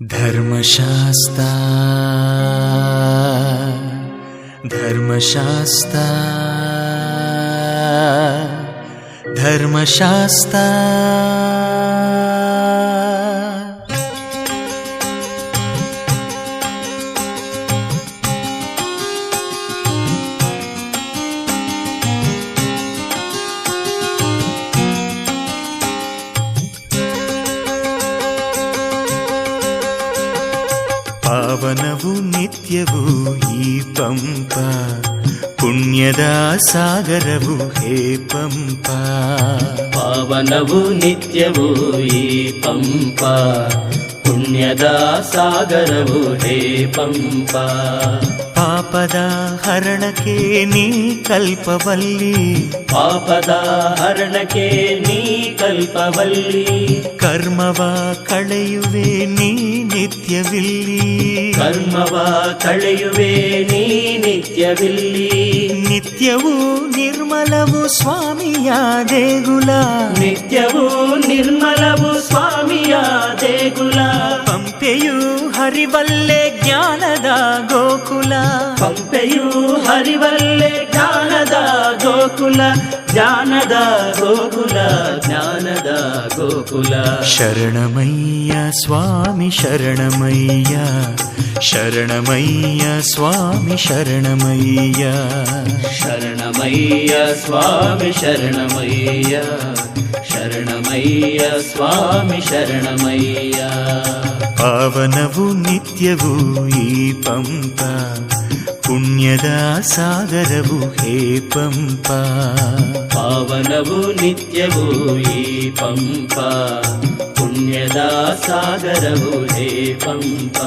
ಧರ್ಮಶಾಸ್ತ್ರ ಧರ್ಮಶಾಸ್ತ್ರ ಧರ್ಮಶಾಸ್ತ್ರ ಪಾವನವು ನಿತ್ಯವೂ ಈ ಪಂಪ, ಪುಣ್ಯದ ಸಾಗರವು ಹೇ ಪಂಪ. ಪಾವನವು ನಿತ್ಯವೂ ಈ ಪಂಪ, ಪುಣ್ಯದ ಸಾಗರವು ಹೇ ಪಂಪ. ಪಾಪದ ಹರಣಕ್ಕೆ ನೀ ಕಲ್ಪವಲ್ಲಿ, ಪಾಪದ ಹರಣಕ್ಕೆ ನೀ ಕಲ್ಪವಲ್ಲಿ. ಕರ್ಮವ ಕಳೆಯುವೆ ನೀ ನಿತ್ಯವಿಲ್ಲಿ, ಕರ್ಮವ ಕಳೆಯುವೆ ನೀ ನಿತ್ಯವಿಲ್ಲಿ. ನಿತ್ಯವೂ ನಿರ್ಮಲವು ಸ್ವಾಮಿಯ ದೇಗುಲ, ನಿತ್ಯವೂ ನಿರ್ಮಲವು ಸ್ವಾಮಿಯ ದೇಗುಲ. ಪಂಪೆಯು ಹರಿವಲ್ಲೆ ಜ್ಞಾನದ ಗೋಕುಲ, ಪಂಪೆಯು ಹರಿವಲ್ಲೆ ಜ್ಞಾನದ ಗೋಕುಲ. ಜ್ಞಾನದ ಗೋಕುಲ, ಜ್ಞಾನದ ಗೋಕುಲ. ಶರಣಮಯ್ಯ ಸ್ವಾಮಿ ಶರಣಮಯ್ಯ, ಶರಣಮಯ್ಯ ಸ್ವಾಮಿ ಶರಣಮಯ್ಯ. ಶರಣಮಯ್ಯ ಸ್ವಾಮಿ ಶರಣಮಯ್ಯ, ಶರಣಮಯ್ಯ ಸ್ವಾಮಿ ಶರಣಮಯ್ಯ. ಪಾವನವು ನಿತ್ಯವೂ ಈ ಪಂಪ, ಪುಣ್ಯದ ಸಾಗರವು ಹೇ ಪಂಪ. ಪಾವನವು ನಿತ್ಯವೂ ಈ ಪಂಪ, ಪುಣ್ಯದ ಸಾಗರವು ಹೇ ಪಂಪ.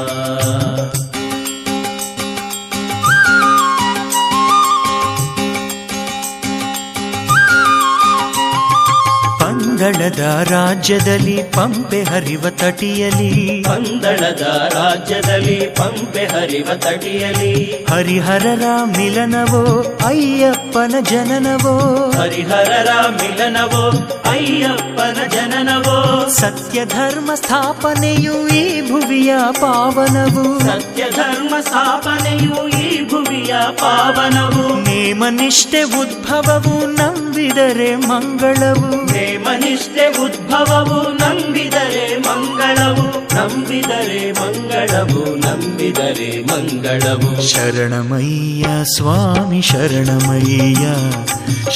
ಪಂದಳದ ರಾಜ್ಯದಲ್ಲಿ ಪಂಪೆ ಹರಿವ ತಟಿಯಲಿ, ಪಂದಳದ ರಾಜ್ಯದಲ್ಲಿ ಪಂಪೆ ಹರಿವ ತಟಿಯಲಿ. ಹರಿಹರರ ಮಿಲನವೋ ಅಯ್ಯಪ್ಪನ ಜನನವೋ, ಹರಿಹರರ ಮಿಲನವೋ ಅಯ್ಯಪ್ಪನ ಜನನವೋ. ಸತ್ಯ ಧರ್ಮ ಸ್ಥಾಪನೆಯು ಈ ಭುವಿಯ ಪಾವನವು, ಸತ್ಯ ಧರ್ಮ ಸ್ಥಾಪನೆಯು ಈ ಭುವಿಯ ಪಾವನವು. ನೇಮನಿಷ್ಠೆ ಉದ್ಭವವು ನಂಬಿದರೆ ಮಂಗಳವು, ನೇಮನಿಷ್ಠೆ ಉದ್ಭವವು ನಂಬಿದರೆ ಮಂಗಳವು. ನಂಬಿದರೆ ಮಂಗಳವು, ನಂಬಿದರೆ ಮಂಗಳವು. ಶರಣಮಯ್ಯ ಸ್ವಾಮಿ ಶರಣಮಯ್ಯ,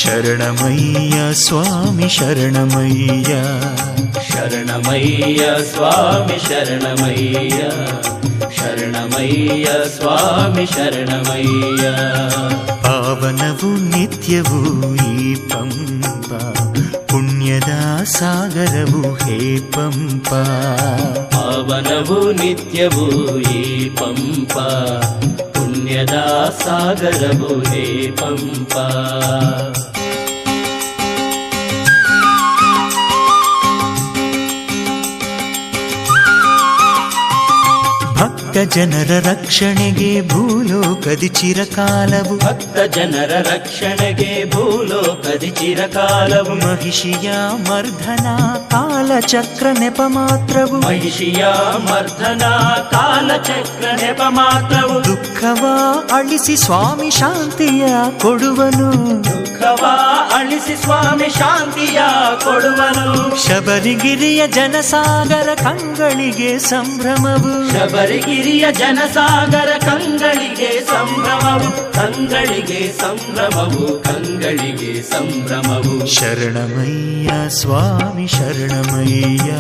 ಶರಣಮಯ್ಯ ಸ್ವಾಮಿ ಶರಣಮಯ್ಯ. ಶರಣಮಯ್ಯ ಸ್ವಾಮಿ ಶರಣಮಯ್ಯ, ಶರಣಮಯ್ಯ ಸ್ವಾಮಿ ಶರಣಮಯ್ಯ. ಪಾವನವು ನಿತ್ಯವೂ ಈ ಪಂಪ, ಪುಣ್ಯದ ಸಾಗರವು ಹೇ ಪಂಪ. ಪಾವನವು ನಿತ್ಯವೂ ಈ ಪಂಪ, ಪುಣ್ಯದ ಸಾಗರವು ಹೇ ಪಂಪ. ಭಕ್ತ ಜನರ ರಕ್ಷಣೆಗೆ ಭೂಲೋಕದಿ ಚಿರಕಾಲವು, ಭಕ್ತ ಜನರ ರಕ್ಷಣೆಗೆ ಭೂಲೋಕದಿ ಚಿರಕಾಲವು. ಮಹಿಷಿಯ ಮರ್ಧನ ಕಾಲಚಕ್ರ ನೆಪ ಮಾತ್ರವು, ಮಹಿಷಿಯ ಮರ್ಧನ ಕಾಲಚಕ್ರ ನೆಪ ಮಾತ್ರವು. ದುಃಖವ ಅಳಿಸಿ ಸ್ವಾಮಿ ಶಾಂತಿಯ ಕೊಡುವನು, ದುಃಖವ ಅಳಿಸಿ ಸ್ವಾಮಿ ಶಾಂತಿಯ ಕೊಡುವನು. ಶಬರಿಗಿರಿಯ ಜನಸಾಗರ ಕಂಗಳಿಗೆ ಸಂಭ್ರಮವು, ಶಬರಿಗಿರಿಯ ಜನಸಾಗರ ಕಂಗಳಿಗೆ ಸಂಭ್ರಮವು. ಕಂಗಳಿಗೆ ಸಂಭ್ರಮವು, ಕಂಗಳಿಗೆ ಸಂಭ್ರಮವು. ಶರಣಮಯ್ಯ ಸ್ವಾಮಿ ಶರಣಮಯ್ಯ,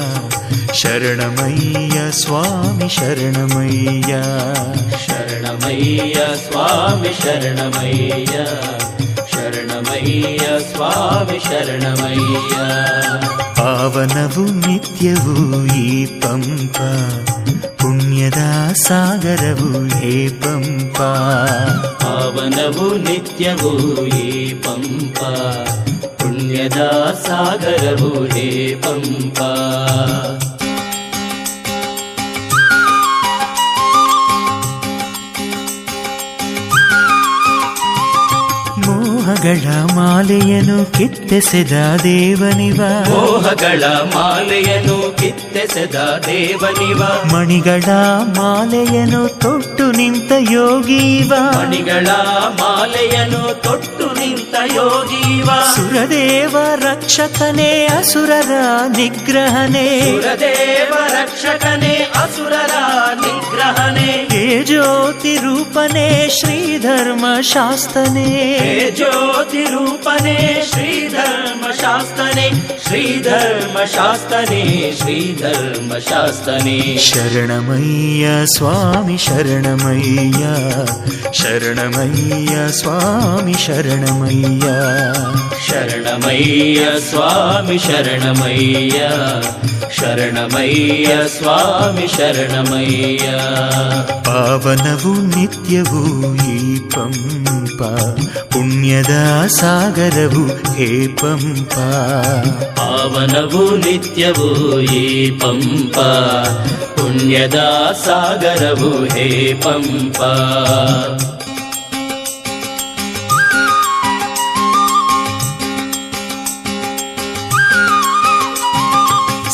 ಶರಣಮಯ್ಯ ಸ್ವಾಮಿ ಶರಣಮಯ್ಯ. ಶರಣಮಯ್ಯ ಸ್ವಾಮಿ ಶರಣಮಯ್ಯ, ಶರಣಮಯ್ಯ ಸ್ವಾಮಿ ಶರಣಮಯ್ಯ. ಪಾವನವು ನಿತ್ಯವೂ ಈ ಪಂಪ, ಪುಣ್ಯದ ಸಾಗರವು ಹೇ ಪಂಪ. ಪಾವನವು ನಿತ್ಯವೂ ಈ ಪಂಪ, ಪುಣ್ಯದ ಸಾಗರವು ಹೇ ಪಂಪ. ಮೋಹಗಳ ಮಾಲೆಯನ್ನು ಕಿತ್ತೆಸೆದ ದೇವನಿವ, ಮೋಹಗಳ ಮಾಲೆಯನ್ನು ಕಿತ್ತೆಸೆದ ದೇವನಿವ, ಮಣಿಗಳ ಮಾಲೆಯನ್ನು ತೊಟ್ಟು ನಿಂತ ಯೋಗೀವ, ಮಣಿಗಳ ಮಾಲೆಯನ್ನು ತೊಟ್ಟು ನಿಂತ ಯೋಗೀವ, ಸುರದೇವ ರಕ್ಷಕನೇ ಅಸುರರ ನಿಗ್ರಹನೇ, ಸುರದೇವ ರಕ್ಷಕನೇ ಅಸುರರ ನಿಗ್ರಹನೇ, ಹೇ ಜ್ಯೋತಿ ರೂಪನೇ ಶ್ರೀಧರ್ಮ ಶಾಸ್ತನೇ, ಹೇ ಜ್ಯೋತಿ ರೂಪನೇ ಶ್ರೀಧರ್ಮ ಶಾಸ್ತನೇ, ಶ್ರೀಧರ್ಮ ಶಾಸ್ತನೇ, ಶ್ರೀಧರ್ಮ ಶಾಸ್ತನೇ. ಶರಣಮಯ್ಯ ಸ್ವಾಮಿ ಶರಣಮಯ್ಯ, ಶರಣಮಯ್ಯ ಸ್ವಾಮಿ ಶರಣಮಯ್ಯ, ಶರಣಮಯ್ಯ ಸ್ವಾಮಿ ಶರಣಮಯ್ಯ, ಶರಣಮಯ್ಯ ಸ್ವಾಮಿ ಶರಣಮಯ್ಯ. ಪಾವನವು ನಿತ್ಯವೂ ಈ ಪಂಪ, ಪುಣ್ಯದ ಸಾಗರವು ಹೇ ಪಂಪ, ಪಾವನವು ನಿತ್ಯವೂ ಈ ಪಂಪ, ಪುಣ್ಯದ ಸಾಗರವು ಹೇ ಪಂಪ.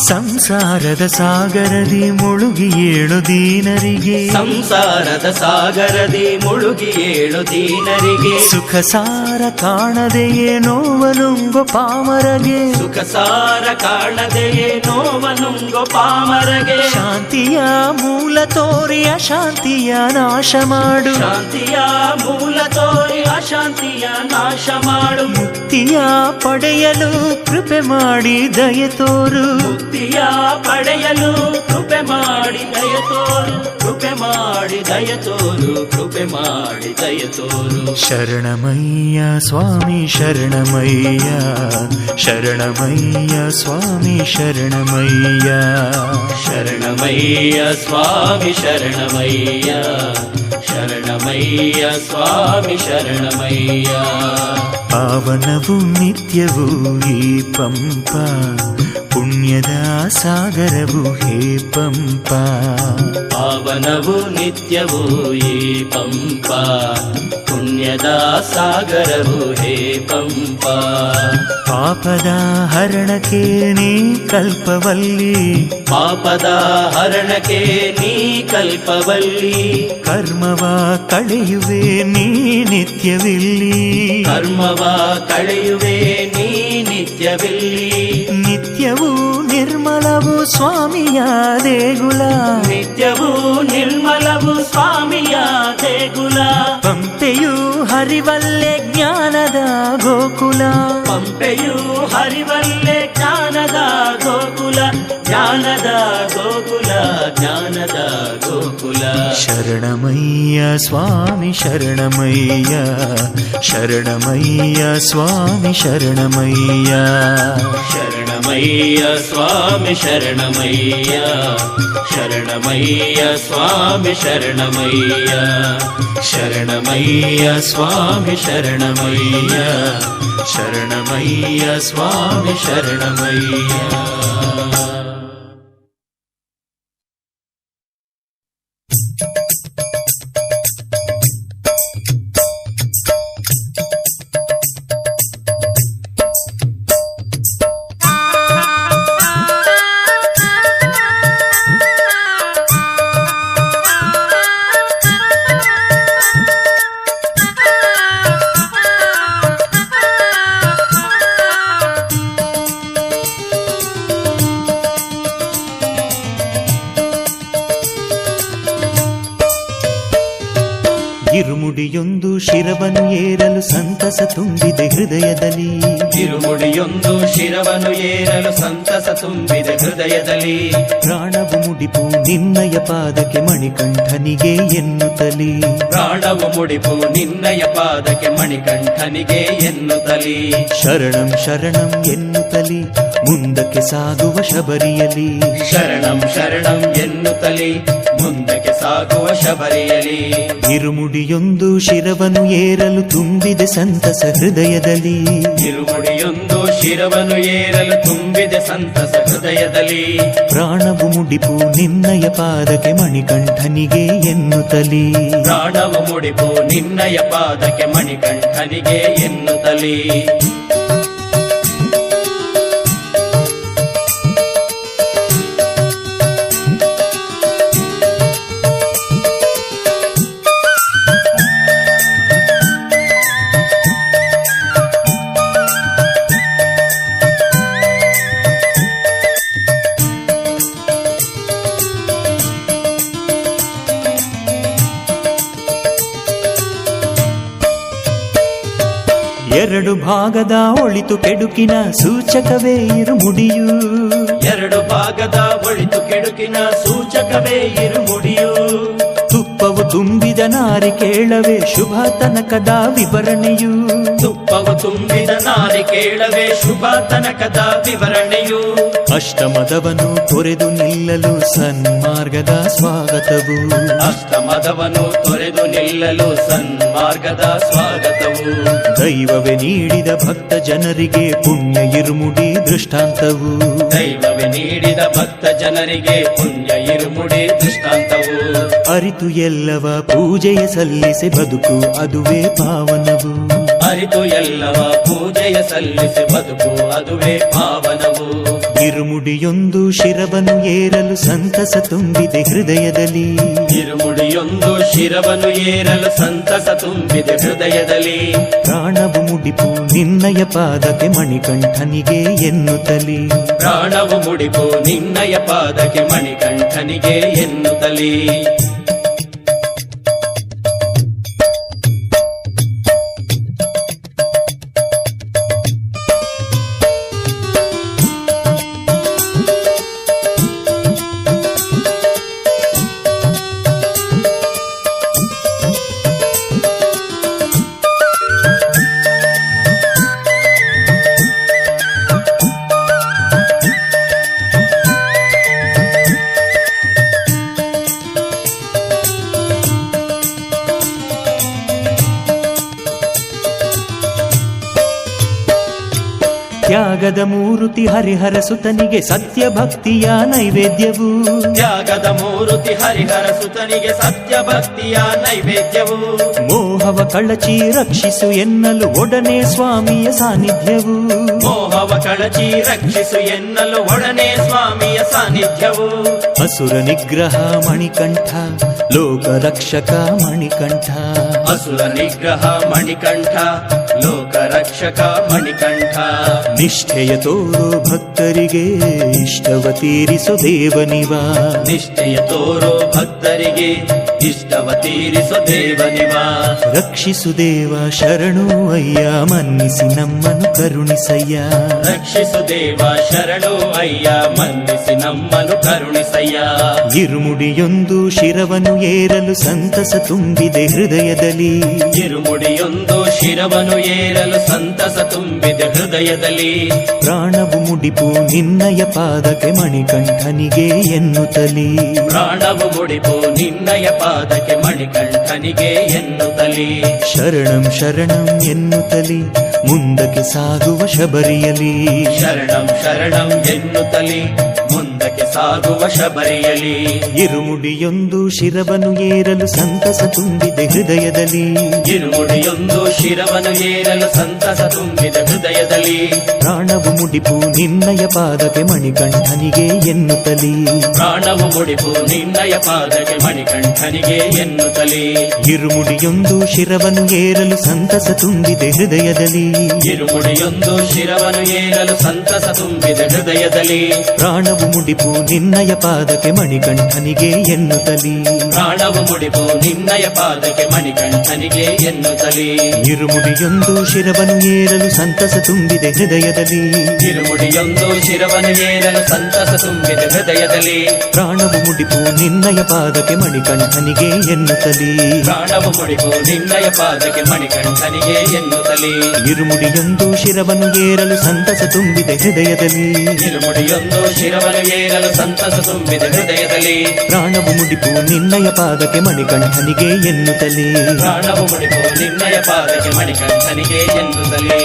ಸಂಸಾರದ ಸಾಗರದಿ ಮುಳುಗಿ ಏಳು ದೀನರಿಗೆ, ಸಂಸಾರದ ಸಾಗರದಿ ಮುಳುಗಿ ಏಳು ದೀನರಿಗೆ, ಸುಖ ಸಾರ ಕಾಣದೆಯೇ ನೋವನುಂಗೋ ಪಾಮರಗೆ, ಸುಖ ಸಾರ ಕಾಣದೆಯೇ ನೋವನುಂಗೋ ಪಾಮರಗೆ, ಶಾಂತಿಯ ಮೂಲ ತೋರಿ ಅಶಾಂತಿಯ ನಾಶ ಮಾಡು, ಶಾಂತಿಯ ಮೂಲ ತೋರಿ ಅಶಾಂತಿಯ ನಾಶ ಮಾಡು, ಮುಕ್ತಿಯ ಪಡೆಯಲು ಕೃಪೆ ಮಾಡಿ ದಯೆ ತೋರು, ಮುಕ್ತಿಯ ಪಡೆಯಲು ಕೃಪೆ ಮಾಡಿ ದಯ ತೋರು, ಕೃಪೆ ಮಾಡಿ ದಯ ತೋರು, ಕೃಪೆ ಮಾಡಿ ದಯ ತೋರು. ಶರಣಮಯ್ಯ ಸ್ವಾಮಿ ಶರಣಮಯ್ಯ, ಶರಣಮಯ್ಯ ಸ್ವಾಮಿ ಶರಣಮಯ್ಯ, ಶರಣಮಯ್ಯ ಸ್ವಾಮಿ ಶರಣಮಯ್ಯ, ಶರಣಮಯ್ಯ ಸ್ವಾಮಿ ಶರಣಮಯ್ಯ. ಪಾವನವು ನಿತ್ಯವೂ ಈ ಪಂಪ, ಪುಣ್ಯದ ಸಾಗರವು ಹೇ ಪಂಪ, ಪಾವನವು ನಿತ್ಯವೂ ಈ ಪಂಪ, ಪುಣ್ಯದ ಸಾಗರವು ಹೇ ಪಂಪ. ಪಾಪದ ಹರಣಕ್ಕೆ ನೀ ಕಲ್ಪವಲ್ಲಿ, ಪಾಪದ ಹರಣಕ್ಕೆ ನೀ ಕಲ್ಪವಲ್ಲಿ, ಕರ್ಮವ ಕಳೆಯುವೆ ನೀ ನಿತ್ಯವಿಲ್ಲಿ, ಕರ್ಮವ ಕಳೆಯುವೆ ನೀ ನಿತ್ಯವಿಲ್ಲಿ, ನಿತ್ಯವೂ ನಿರ್ಮಲವು ಸ್ವಾಮಿಯ ದೇಗುಲ, ನಿತ್ಯವೂ ನಿರ್ಮಲವು ಸ್ವಾಮಿಯ ದೇಗುಲ, ಪಂಪೆಯು ಹರಿವಲ್ಲೆ ಜ್ಞಾನದ ಗೋಕುಲ, ಪಂಪೆಯು ಹರಿವಲ್ಲೆ ಜ್ಞಾನದ ಗೋಕುಲ, ಜ್ಞಾನದ ಗೋಕುಲ, ಜ್ಞಾನದ ಗೋಕುಲ. ಶರಣಮಯ್ಯ ಸ್ವಾಮಿ ಶರಣಮಯ್ಯ, ಶರಣಮಯ್ಯ ಸ್ವಾಮಿ ಶರಣಮಯ್ಯ, ಶರಣಮಯ್ಯ ಸ್ವಾಮಿ ಶರಣಮಯ್ಯ, ಶರಣಮಯ್ಯ ಸ್ವಾಮಿ ಶರಣಮಯ್ಯ, ಶರಣಮಯ್ಯ ಸ್ವಾಮಿ ಶರಣಮಯ್ಯ, ಶರಣಮಯ್ಯ ಸ್ವಾಮಿ ಶರಣಮಯ್ಯ. ಇರುಮುಡಿಯೊಂದು ಶಿರವನ್ನು ಏರಲು ಸಂತಸ ತುಂಬಿದೆ ಹೃದಯದಲ್ಲಿ, ಇರುಮುಡಿಯೊಂದು ಶಿರವನ್ನು ಏರಲು ಸಂತಸ ತುಂಬಿದೆ ಹೃದಯದಲ್ಲಿ, ಪ್ರಾಣವು ಮುಡಿಪು ನಿನ್ನಯ ಪಾದಕ್ಕೆ ಮಣಿಕಂಠನಿಗೆ ಎನ್ನುತ್ತಲಿ, ಪ್ರಾಣವು ಮುಡಿಪು ನಿನ್ನಯ ಪಾದಕ್ಕೆ ಮಣಿಕಂಠನಿಗೆ ಎನ್ನುತ್ತಲಿ, ಶರಣಂ ಶರಣಂ ಎನ್ನುತ್ತಲಿ ಮುಂದಕ್ಕೆ ಸಾಗುವ ಶಬರಿಯಲಿ, ಶರಣಂ ಶರಣಂ ಎನ್ನುತ್ತಲಿ ಮುಂದಕ್ಕೆ ಸಾಗುವ ಶಬರಿಯಲಿ. ಇರುಮುಡಿಯೊಂದು ಶಿರವನ್ನು ಏರಲು ತುಂಬಿದೆ ಸಂತಸ ಹೃದಯದಲ್ಲಿ, ಇರುಮುಡಿಯೊಂದು ಶಿರವನ್ನು ಏರಲು ತುಂಬಿದೆ ತುಂಬಿದೆ ಸಂತಸ ಹೃದಯದಲ್ಲಿ. ಪ್ರಾಣವು ಮುಡಿಪು ನಿನ್ನಯ ಪಾದಕ್ಕೆ ಮಣಿಕಂಠನಿಗೆ ಎನ್ನುತ್ತಲೀ. ಪ್ರಾಣವು ಮುಡಿಪು ನಿನ್ನಯ ಪಾದಕ್ಕೆ ಮಣಿಕಂಠನಿಗೆ ಎನ್ನುತ್ತಲೀ. ಎರಡು ಭಾಗದ ಒಳಿತು ಕೆಡುಕಿನ ಸೂಚಕವೇ ಇರುಮುಡಿಯು. ಎರಡು ಭಾಗದ ಒಳಿತು ಕೆಡುಕಿನ ಸೂಚಕವೇ ಇರುಮುಡಿಯು. ತುಪ್ಪವು ತುಂಬಿದ ನಾರಿ ಕೇಳವೇ ಶುಭ ತನಕದ ವಿವರಣೆಯು. ತುಪ್ಪವು ತುಂಬಿದ ನಾರಿ ಕೇಳವೇ ಶುಭ ತನಕದ ವಿವರಣೆಯು. ಅಷ್ಟಮದವನು ತೊರೆದು ನಿಲ್ಲಲು ಸನ್ಮಾರ್ಗದ ಸ್ವಾಗತವು. ಅಷ್ಟಮದವನು ತೊರೆದು ನಿಲ್ಲಲು ಸನ್ಮಾರ್ಗದ ಸ್ವಾಗತವು. ದೈವವೇ ನೀಡಿದ ಭಕ್ತ ಜನರಿಗೆ ಪುಣ್ಯ ಇರುಮುಡಿ ದೃಷ್ಟಾಂತವು. ದೈವವೇ ನೀಡಿದ ಭಕ್ತ ಜನರಿಗೆ ಪುಣ್ಯ ಇರುಮುಡಿ ದೃಷ್ಟಾಂತವು. ಅರಿತು ಎಲ್ಲವ ಪೂಜೆಯ ಸಲ್ಲಿಸೆ ಬದುಕು ಅದುವೇ ಪಾವನವು. ಅರಿತು ಎಲ್ಲವ ಪೂಜೆಯ ಸಲ್ಲಿಸಿ ಬದುಕು ಅದುವೇ ಪಾವನವು. ಇರುಮುಡಿಯೊಂದು ಶಿರವನ್ನು ಏರಲು ಸಂತಸ ತುಂಬಿದೆ ಹೃದಯದಲ್ಲಿ. ಇರುಮುಡಿಯೊಂದು ಶಿರವನ್ನು ಏರಲು ಸಂತಸ ತುಂಬಿದೆ ಹೃದಯದಲ್ಲಿ. ಪ್ರಾಣವು ಮುಡಿಪು ನಿನ್ನಯ ಪಾದಕ್ಕೆ ಮಣಿಕಂಠನಿಗೆ ಎನ್ನುತ್ತಲೀ. ಪ್ರಾಣವು ಮುಡಿಪು ನಿನ್ನಯ ಪಾದಕ್ಕೆ ಮಣಿಕಂಠನಿಗೆ ಎನ್ನುತ್ತಲೀ. ತ್ಯಾಗದ ಮೂರುತಿ ಹರಿಹರ ಸುತನಿಗೆ ಸತ್ಯ ಭಕ್ತಿಯ ನೈವೇದ್ಯವು. ತ್ಯಾಗದ ಮೂರುತಿ ಹರಿಹರ ಸುತನಿಗೆ ಸತ್ಯ ಭಕ್ತಿಯ ನೈವೇದ್ಯವು. ಮೋಹವ ಕಳಚಿ ರಕ್ಷಿಸು ಎನ್ನಲು ಒಡನೆ ಸ್ವಾಮಿಯ ಸಾನ್ನಿಧ್ಯವು. ಮೋಹವ ಕಳಚಿ ರಕ್ಷಿಸು ಎನ್ನಲು ಒಡನೆ ಸ್ವಾಮಿಯ ಸಾನ್ನಿಧ್ಯವು. ಅಸುರ ನಿಗ್ರಹ ಮಣಿಕಂಠ ಲೋಕ ರಕ್ಷಕ ಮಣಿಕಂಠ. ಅಸುರ ನಿಗ್ರಹ ಮಣಿಕಂಠ ಲೋಕ ರಕ್ಷಕ ಮಣಿಕಂಠ. ನಿಷ್ಠೆಯ ತೋರೋ ಭಕ್ತರಿಗೆ ಇಷ್ಟವ ತೀರಿಸು ದೇವನಿವ. ನಿಷ್ಠೆಯ ತೋರೋ ಭಕ್ತರಿಗೆ ಇಷ್ಟವ ತೀರಿಸು ದೇವನಿವ. ರಕ್ಷಿಸು ದೇವ ಶರಣು ಅಯ್ಯ ಮನ್ನಿಸಿ ನಮ್ಮನ್ನು ಕರುಣಿಸಯ್ಯ. ರಕ್ಷಿಸು ದೇವ ಶರಣು ಅಯ್ಯ ಮನ್ನಿಸಿ ನಮ್ಮನ್ನು ಕರುಣಿಸಯ್ಯ. ಇರುಮುಡಿಯೊಂದು ಶಿರವನ್ನು ಏರಲು ಸಂತಸ ತುಂಬಿದೆ ಹೃದಯದಲ್ಲಿ. ಇರುಮುಡಿಯೊಂದು ಶಿರವನ್ನು ಏರಲು ಸಂತಸ ತುಂಬಿದೆ ಹೃದಯದಲ್ಲಿ. ಪ್ರಾಣವು ಮುಡಿಪು ನಿನ್ನಯ ಪಾದಕ್ಕೆ ಮಣಿಕಂಠನಿಗೆ ಎನ್ನುತ್ತಲೀ. ಪ್ರಾಣವು ಮುಡಿಪು ನಿನ್ನಯ ಪಾದಕ್ಕೆ ಮಣಿಕಂಠನಿಗೆ ಎನ್ನುತ್ತಲೀ. ಶರಣಂ ಶರಣಂ ಎನ್ನುತ್ತಲೀ ಮುಂದಕ್ಕೆ ಸಾಗುವ ಶಬರಿಯಲಿ. ಶರಣಂ ಶರಣಂ ಎನ್ನುತ್ತಲೀ ಮುಂದಕ್ಕೆ ಸಾಗುವ ಶಬರಿಯಲಿ. ಇರುಮುಡಿಯೊಂದು ಶಿರವನ್ನು ಏರಲು ಸಂತಸ ತುಂಬಿದೆ ಹೃದಯದಲ್ಲಿ. ಇರುಮುಡಿಯೊಂದು ಶಿರವನ್ನು ಏರಲು ಸಂತಸ ತುಂಬಿದ ಹೃದಯದಲ್ಲಿ. ಪ್ರಾಣವು ಮುಡಿಪು ನಿನ್ನಯ ಪಾದಕ್ಕೆ ಮಣಿಕಂಠನಿಗೆ ಎನ್ನುತ್ತಲೀ. ಪ್ರಾಣವು ಮುಡಿಪು ನಿನ್ನಯ ಪಾದಕ್ಕೆ ಮಣಿಕಂಠನಿಗೆ ಎನ್ನುತ್ತಲೀ. ಇರುಮುಡಿಯೊಂದು ಶಿರವನ್ನು ಏರಲು ಸಂತಸ ತುಂಬಿದೆ ಹೃದಯದಲ್ಲಿ. ಇರುಮುಡಿಯೊಂದು ಶಿರವನ್ನು ಏರಲು ಸಂತಸ ತುಂಬಿದ ಹೃದಯದಲ್ಲಿ. ಪ್ರಾಣವು ಮುಡಿಪು ನಿನ್ನಯ ಪಾದಕ್ಕೆ ಮಣಿಕಂಠನಿಗೆ ಎನ್ನುತ್ತಲೀ. ಪ್ರಾಣವು ಮುಡಿಪು ನಿನ್ನಯ ಪಾದಕ್ಕೆ ಮಣಿಕಂಠನಿಗೆ ಎನ್ನುತ್ತಲೀ. ಇರುಮುಡಿಯೊಂದು ಶಿರವನ್ನು ಏರಲು ಸಂತಸ ತುಂಬಿದೆ ಹೃದಯದಲ್ಲಿ. ಇರುಮುಡಿಯೊಂದು ಶಿರವನ್ನು ಏರಲು ಸಂತಸ ತುಂಬಿದ ಹೃದಯದಲ್ಲಿ. ಪ್ರಾಣವು ಮುಡಿಪು ನಿನ್ನಯ ಪಾದಕ್ಕೆ ಮಣಿಕಂಠನಿಗೆ ಎನ್ನುತ್ತಲೀ. ಪ್ರಾಣವು ಮುಡಿಪು ನಿನ್ನಯ ಪಾದಕ್ಕೆ ಮಣಿಕಂಠನಿಗೆ ಎನ್ನುತ್ತಲೀ. ಇರುಮುಡಿಯೊಂದು ಶಿರವನ್ನು ಏರಲು ಸಂತಸ ತುಂಬಿದೆ ಹೃದಯದಲ್ಲಿ. ಇರುಮುಡಿಯೊಂದು ಶಿರವನ್ನು ಏರಲು ಸಂತಸ ತುಂಬಿದ ಹೃದಯದಲ್ಲಿ. ಪ್ರಾಣವು ಮುಡಿಪು ನಿನ್ನಯ ಪಾದಕ್ಕೆ ಮಣಿಕಂಠನಿಗೆ ಎನ್ನುತ್ತಲೀ. ಪ್ರಾಣವು ಮುಡಿಪು ನಿನ್ನಯ ಪಾದಕ್ಕೆ ಮಣಿಕಂಠನಿಗೆ ಎನ್ನುತ್ತಲೀ.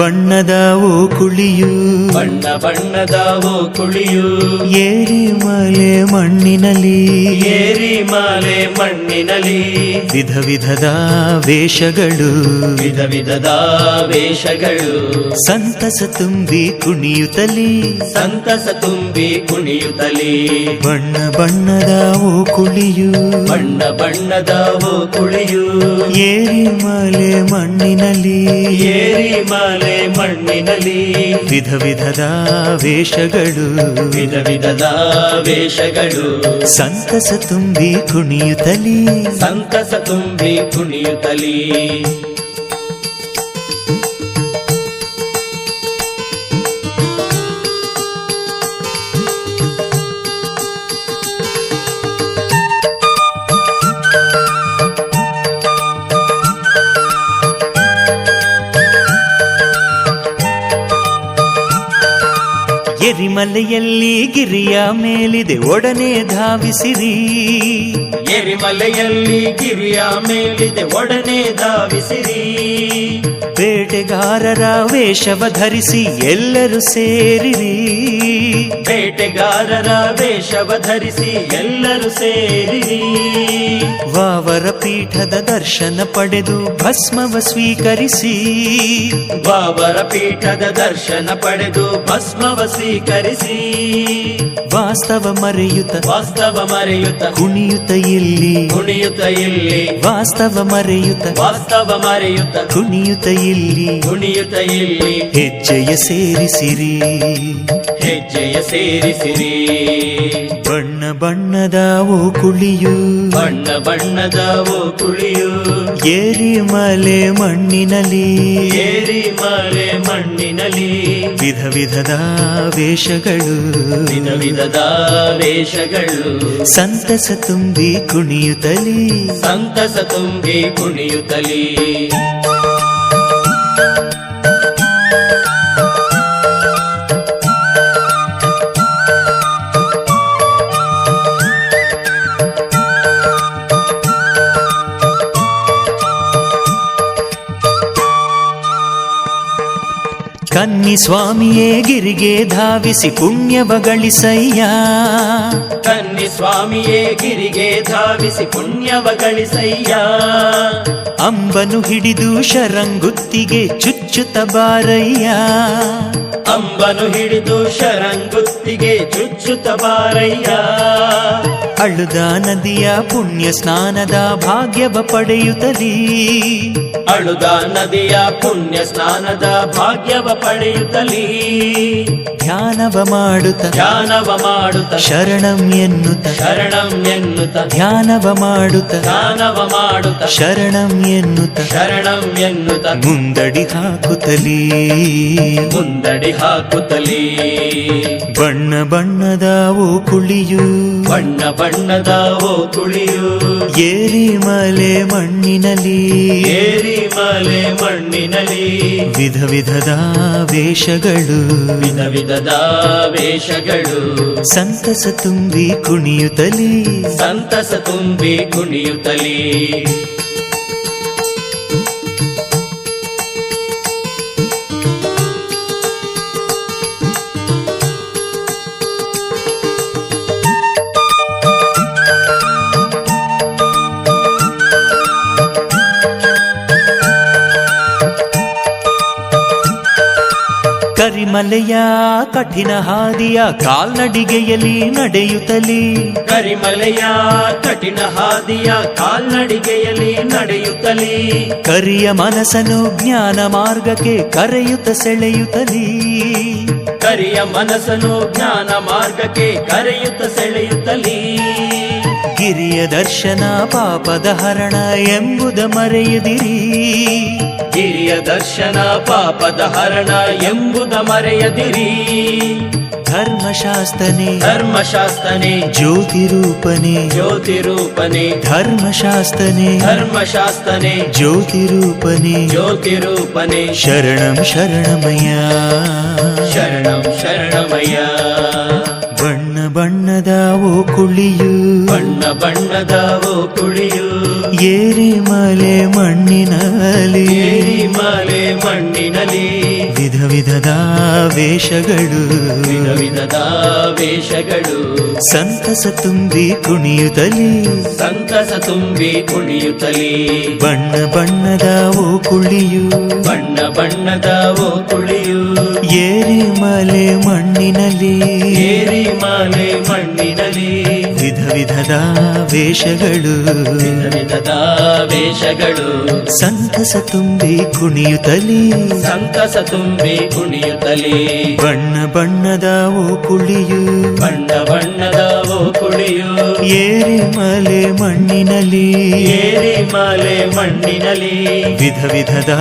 ಬಣ್ಣದ ಓ ಕುಳಿಯು ಬಣ್ಣ ಬಣ್ಣದ ಓ ಕುಳಿಯು ಏರಿ ಮಲೆ ಮಣ್ಣಿನಲ್ಲಿ ಏರಿ ಮಾಲೆ ಮಣ್ಣಿನಲ್ಲಿ ವಿಧ ವಿಧದ ವೇಷಗಳು ವಿಧ ವಿಧದ ವೇಷಗಳು ಸಂತಸ ತುಂಬಿ ಕುಣಿಯುತ್ತಲಿ ಸಂತಸ ತುಂಬಿ ಕುಣಿಯುತ್ತಲಿ ಬಣ್ಣ ಬಣ್ಣದ ಓ ಕುಳಿಯು ಬಣ್ಣ ಬಣ್ಣದ ಓ ಕುಳಿಯು ಏರಿ ಮಲೆ ಮಣ್ಣಿನಲ್ಲಿ ಏರಿ ಮಾಲೆ ಮಣ್ಣಿನಲ್ಲಿ ವಿಧ ವಿಧದ ವೇಷಗಳು ವಿಧ ವಿಧದ ವೇಷಗಳು ಸಂತಸ ತುಂಬಿ ಕುಣಿಯುತ್ತಲಿ ಸಂತಸ ತುಂಬಿ ಕುಣಿಯುತ್ತಲಿ ಎರಿಮಲೆಯಲ್ಲಿ ಗಿರಿಯ ಮೇಲಿದೆ ಒಡನೆ ಧಾವಿಸಿರಿ ಎರಿಮಲೆಯಲ್ಲಿ ಗಿರಿಯ ಮೇಲಿದೆ ಒಡನೆ ಧಾವಿಸಿರಿ ಬೇಟೆಗಾರರ ವೇಷವ ಧರಿಸಿ ಎಲ್ಲರೂ ಸೇರಿರಿ ಬೇಟೆಗಾರರ ವೇಷವ ಧರಿಸಿ ಎಲ್ಲರೂ ಸೇರಿರಿ ವಾವರ ಪೀಠದ ದರ್ಶನ ಪಡೆದು ಭಸ್ಮವ ಸ್ವೀಕರಿಸಿ ಬಾಬರ ಪೀಠದ ದರ್ಶನ ಪಡೆದು ಭಸ್ಮವ ಸ್ವೀಕರಿಸಿ ವಾಸ್ತವ ಮರೆಯುತ್ತ ವಾಸ್ತವ ಮರೆಯುತ್ತ ಕುಣಿಯುತ್ತ ಇಲ್ಲಿ ಕುಣಿಯುತ್ತ ಇಲ್ಲಿ ವಾಸ್ತವ ಮರೆಯುತ್ತ ವಾಸ್ತವ ಮರೆಯುತ್ತ ಕುಣಿಯುತ್ತ ಇಲ್ಲಿ ಕುಣಿಯುತ್ತ ಇಲ್ಲಿ ಹೆಜ್ಜೆಯ ಸೇರಿಸಿರಿ ಹೆಜ್ಜೆಯ ಸೇರಿಸಿರಿ ಬಣ್ಣ ಬಣ್ಣದ ಓ ಕುಳಿಯು ಬಣ್ಣ ಬಣ್ಣದ ಓ ಕುಳಿಯು ಏರಿ ಮಲೆ ಮಣ್ಣಿನಲ್ಲಿ ಏರಿ ಮಾಲೆ ಮಣ್ಣಿನಲ್ಲಿ ವಿಧ ವಿಧದ ವೇಷಗಳು ವಿಧ ವಿಧದ ವೇಷಗಳು ಸಂತಸ ತುಂಬಿ ಕುಣಿಯುತ್ತಲಿ ಸಂತಸ ತುಂಬಿ ಕುಣಿಯುತ್ತಲಿ ಕನ್ನಿ ಸ್ವಾಮಿಯೇ ಗಿರಿಗೆ ಧಾವಿಸಿ ಪುಣ್ಯವ ಗಳಿಸಯ್ಯ ಕನ್ನಿ ಸ್ವಾಮಿಯೇ ಗಿರಿಗೆ ಧಾವಿಸಿ ಪುಣ್ಯವ ಗಳಿಸಯ್ಯ ಅಂಬನು ಹಿಡಿದು ಶರಂಗುತ್ತಿಗೆ ಚುಚ್ಚುತ್ತ ಬಾರಯ್ಯ ಅಂಬನು ಹಿಡಿದು ಶರಂಗುತ್ತಿಗೆ ಚುಚ್ಚುತ್ತ ಬಾರಯ್ಯ ಅಳುದ ನದಿಯ ಪುಣ್ಯ ಸ್ನಾನದ ಭಾಗ್ಯವ ಪಡೆಯುತ್ತಲಿ ಅಳುದ ನದಿಯ ಪುಣ್ಯ ಸ್ನಾನದ ಭಾಗ್ಯವ ಪಡೆಯುತ್ತಲಿ ಧ್ಯಾನವ ಮಾಡುತ್ತ ಧ್ಯಾನವ ಮಾಡುತ್ತ ಶರಣಂ ಎನ್ನುತ್ತ ಶರಣಂ ಎನ್ನುತ್ತ ಧ್ಯಾನವ ಮಾಡುತ್ತ ಧ್ಯಾನವ ಮಾಡುತ್ತ ಶರಣಂ ಎನ್ನುತ್ತ ಶರಣಂ ಎನ್ನುತ್ತ ಮುಂದಡಿ ಹಾಕುತ್ತಲೀ ಮುಂದಡಿ ಹಾಕುತ್ತಲಿ ಬಣ್ಣ ಬಣ್ಣದ ಓ ಕುಳಿಯು ಬಣ್ಣ ಬಣ್ಣದ ಓ ಕುಳಿಯು ಏರಿ ಮಲೆ ಮಣ್ಣಿನಲ್ಲಿ ಏರಿ ಮಾಲೆ ಮಣ್ಣಿನಲ್ಲಿ ವಿಧ ವಿಧದ ವೇಷಗಳು ವಿಧ ವಿಧದ ವೇಷಗಳು ಸಂತಸ ತುಂಬಿ ಕುಣಿಯುತ್ತಲಿ ಸಂತಸ ತುಂಬಿ ಕುಣಿಯುತ್ತಲಿ ಕರಿಮಲೆಯ ಕಠಿಣ ಹಾದಿಯ ಕಾಲ್ನಡಿಗೆಯಲ್ಲಿ ನಡೆಯುತ್ತಲಿ ಕರಿಮಲೆಯ ಕಠಿಣ ಹಾದಿಯ ಕಾಲ್ನಡಿಗೆಯಲ್ಲಿ ನಡೆಯುತ್ತಲಿ ಕರಿಯ ಮನಸ್ಸನ್ನು ಜ್ಞಾನ ಮಾರ್ಗಕ್ಕೆ ಕರೆಯುತ್ತ ಸೆಳೆಯುತ್ತಲಿ ಕರಿಯ ಮನಸ್ಸನ್ನು ಜ್ಞಾನ ಮಾರ್ಗಕ್ಕೆ ಕರೆಯುತ್ತ ಸೆಳೆಯುತ್ತಲಿ ಗಿರಿಯ ದರ್ಶನ ಪಾಪದ ಹರಣ ಎಂಬುದ ಮರೆಯದಿರಿ ಗಿರಿಯ ದರ್ಶನ ಪಾಪದ ಹರಣ ಎಂಬುದ ಮರೆಯದಿರಿ ಧರ್ಮಶಾಸ್ತನೆ ಧರ್ಮಶಾಸ್ತನೆ ಜ್ಯೋತಿ ರೂಪನೆ ಜ್ಯೋತಿ ರೂಪನೆ ಧರ್ಮಶಾಸ್ತನೆ ಧರ್ಮಶಾಸ್ತನೆ ಜ್ಯೋತಿ ರೂಪನೆ ಜ್ಯೋತಿ ರೂಪನೆ ಶರಣಂ ಶರಣಮಯ್ಯ ಶರಣಂ ಶರಣಮಯ್ಯ ಬಣ್ಣ ಬಣ್ಣದ ಓ ಕುಳಿಯು ಬಣ್ಣ ಬಣ್ಣದ ಓ ಕುಳಿಯು ಏರಿ ಮಲೆ ಮಣ್ಣಿನಲ್ಲಿ ಏರಿ ಮಾಲೆ ಮಣ್ಣಿನಲ್ಲಿ ವಿಧದ ವೇಷಗಳು ವಿಧ ವಿಧದ ವೇಷಗಳು ಸಂತಸ ತುಂಬಿ ಕುಣಿಯುತ್ತಲೇ ಸಂತಸ ತುಂಬಿ ಕುಣಿಯುತ್ತಲೇ ಬಣ್ಣ ಬಣ್ಣದ ಓ ಕುಳಿಯು ಬಣ್ಣ ಬಣ್ಣದ ಓ ಕುಳಿಯು ಏರಿ ಮಲೆ ಮಣ್ಣಿನಲ್ಲಿ ಏರಿ ಮಾಲೆ ಮಣ್ಣಿನಲ್ಲಿ ವಿಧ ವಿಧದ ವೇಷಗಳು ವಿಧ ವಿಧದ ವೇಷಗಳು ಸಂತಸ ತುಂಬಿ ಕುಣಿಯುತ್ತಲೇ ಸಂತಸ ತುಂಬಿ ಕುಣಿಯುತ್ತಲೇ ಬಣ್ಣ ಬಣ್ಣದ ಓ ಕುಳಿಯು ಬಣ್ಣ ಬಣ್ಣದ ಓ ಕುಳಿಯು ಏರಿ ಮಲೆ ಮಣ್ಣಿನಲ್ಲಿ ಏರಿ ಮಾಲೆ ಮಣ್ಣಿನಲ್ಲಿ ವಿಧ ವಿಧದ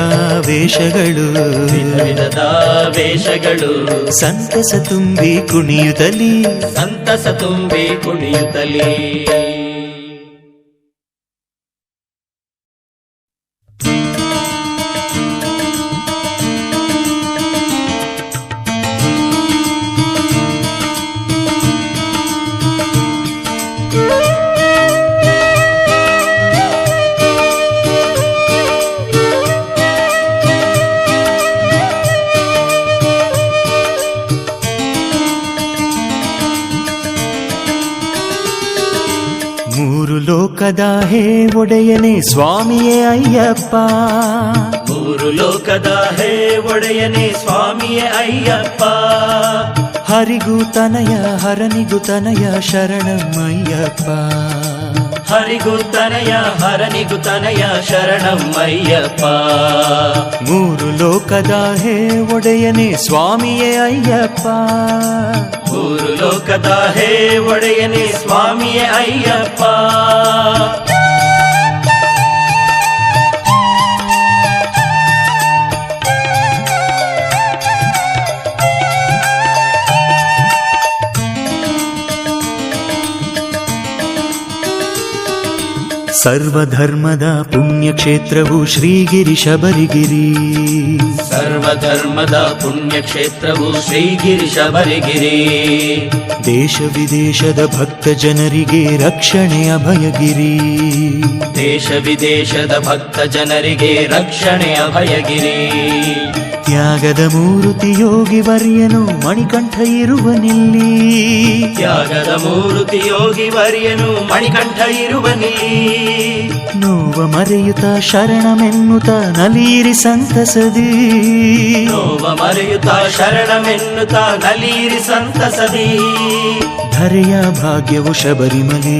ವೇಷಗಳು ವಿಧ ವಿಧದ ವೇಷಗಳು ಸಂತಸ ತುಂಬಿ ಕುಣಿಯುತ್ತಲೇ ಸಂತಸ ತುಂಬಿ ಕುಣಿಯುತ್ತಲೇ ಮೂರು ಲೋಕದ ಹೇ ಒಡೆಯನೇ ಸ್ವಾಮಿಯೇ ಅಯ್ಯಪ್ಪ ಮೂರು ಲೋಕದ ಹೇ ಒಡೆಯನೇ ಸ್ವಾಮಿಯೇ ಅಯ್ಯಪ್ಪ ಹರಿಗೂ ತನಯ ಹರನಿಗೂ ತನಯ ಶರಣಮಯ್ಯಪ್ಪ ಹರಿಗೂ ತನಯ ಹರನಿಗೂ ತನಯ ಶರಣಮಯ್ಯಪ್ಪ ಮೂರು ಲೋಕದ ಹೇ ಒಡೆಯನೇ ಸ್ವಾಮಿಯೇ ಅಯ್ಯಪ್ಪ ಮೂರು ಲೋಕದ ಹೇ ಒಡೆಯನೇ ಸ್ವಾಮಿಯೇ ಅಯ್ಯಪ್ಪ ಸರ್ವಧರ್ಮದ ಪುಣ್ಯಕ್ಷೇತ್ರವು ಶ್ರೀಗಿರಿ ಶಬರಿಗಿರಿ ಸರ್ವಧರ್ಮದ ಪುಣ್ಯಕ್ಷೇತ್ರವು ಶ್ರೀಗಿರಿ ಶಬರಿಗಿರಿ ದೇಶ ವಿದೇಶದ ಭಕ್ತ ಜನರಿಗೆ ರಕ್ಷಣೆ ಅಭಯಗಿರಿ ದೇಶ ವಿದೇಶದ ಭಕ್ತ ಜನರಿಗೆ ರಕ್ಷಣೆ ಅಭಯಗಿರಿ ತ್ಯಾಗದ ಮೂರ್ತಿ ಯೋಗಿ ವರ್ಯನು ಮಣಿಕಂಠ ಇರುವನಿಲ್ಲಿ ತ್ಯಾಗದ ಮೂರ್ತಿ ಯೋಗಿ ವರ್ಯನು ಮಣಿಕಂಠ ಇರುವನಿಲ್ಲಿ ನೋವ ಮರೆಯುತ್ತ ಶರಣಮೆನ್ನುತ್ತ ನಲೀರಿ ಸಂತಸದಿ ನೋವ ಮರೆಯುತ್ತ ಶರಣಮೆನ್ನುತ್ತ ನಲೀರಿ ಸಂತಸದಿ ಧರೆಯ ಭಾಗ್ಯವು ಶಬರಿಮಲೆ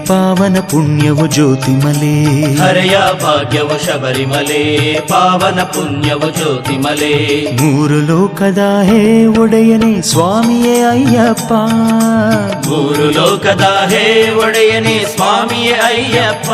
ಪಾವನ ಪುಣ್ಯವು ಜ್ಯೋತಿಮಲೆ ಹರೆಯ ಭಾಗ್ಯವು ಶಬರಿಮಲೆ ಪಾವನ ಪುಣ್ಯವು ಜ್ಯೋತಿಮಲೆ ಮೂರು ಲೋಕದ ಹೇ ಒಡೆಯನೇ ಸ್ವಾಮಿಯೇ ಅಯ್ಯಪ್ಪ ಮೂರು ಲೋಕದ ಹೇ ಒಡೆಯನೇ ಸ್ವಾಮಿಯೇ ಅಯ್ಯಪ್ಪ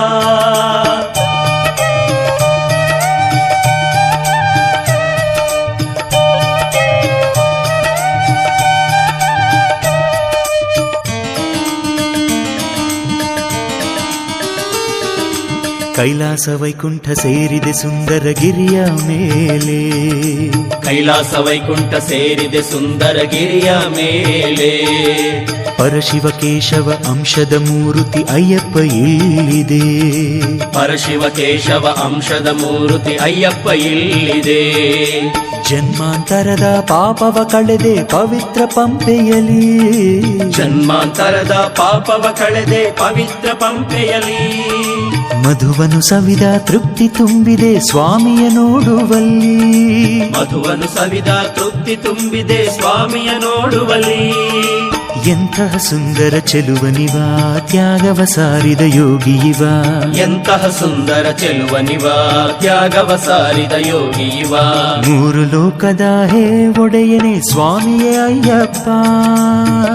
ಕೈಲಾಸ ವೈಕುಂಠ ಸೇರಿದೆ ಸುಂದರ ಗಿರಿಯ ಮೇಲೆ ಕೈಲಾಸ ವೈಕುಂಠ ಸೇರಿದೆ ಸುಂದರ ಗಿರಿಯ ಮೇಲೆ ಪರಶಿವ ಕೇಶವ ಅಂಶದ ಮೂರ್ತಿ ಅಯ್ಯಪ್ಪ ಇಲ್ಲಿದೆ ಪರಶಿವ ಕೇಶವ ಅಂಶದ ಮೂರ್ತಿ ಅಯ್ಯಪ್ಪ ಇಲ್ಲಿದೆ ಜನ್ಮಾಂತರದ ಪಾಪವ ಕಳೆದೆ ಪವಿತ್ರ ಪಂಪೆಯಲಿ ಜನ್ಮಾಂತರದ ಪಾಪವ ಕಳೆದೆ ಪವಿತ್ರ ಪಂಪೆಯಲಿ ಮಧುವನು ಸವಿದ ತೃಪ್ತಿ ತುಂಬಿದೆ ಸ್ವಾಮಿಯ ನೋಡುವಲ್ಲಿ ಮಧುವನು ಸವಿದ ತೃಪ್ತಿ ತುಂಬಿದೆ ಸ್ವಾಮಿಯ ನೋಡುವಲ್ಲಿ ಎಂತಹ ಸುಂದರ ಚೆಲುವನಿವ ತ್ಯಾಗವ ಸಾರಿದ ಯೋಗಿಯಿವ ಎಂತಹ ಸುಂದರ ಚೆಲುವನಿವ ತ್ಯಾಗವ ಸಾರಿದ ಯೋಗಿಯಿವ ಮೂರು ಲೋಕದ ಹೇ ಒಡೆಯನೇ ಸ್ವಾಮಿಯೇ ಅಯ್ಯಪ್ಪ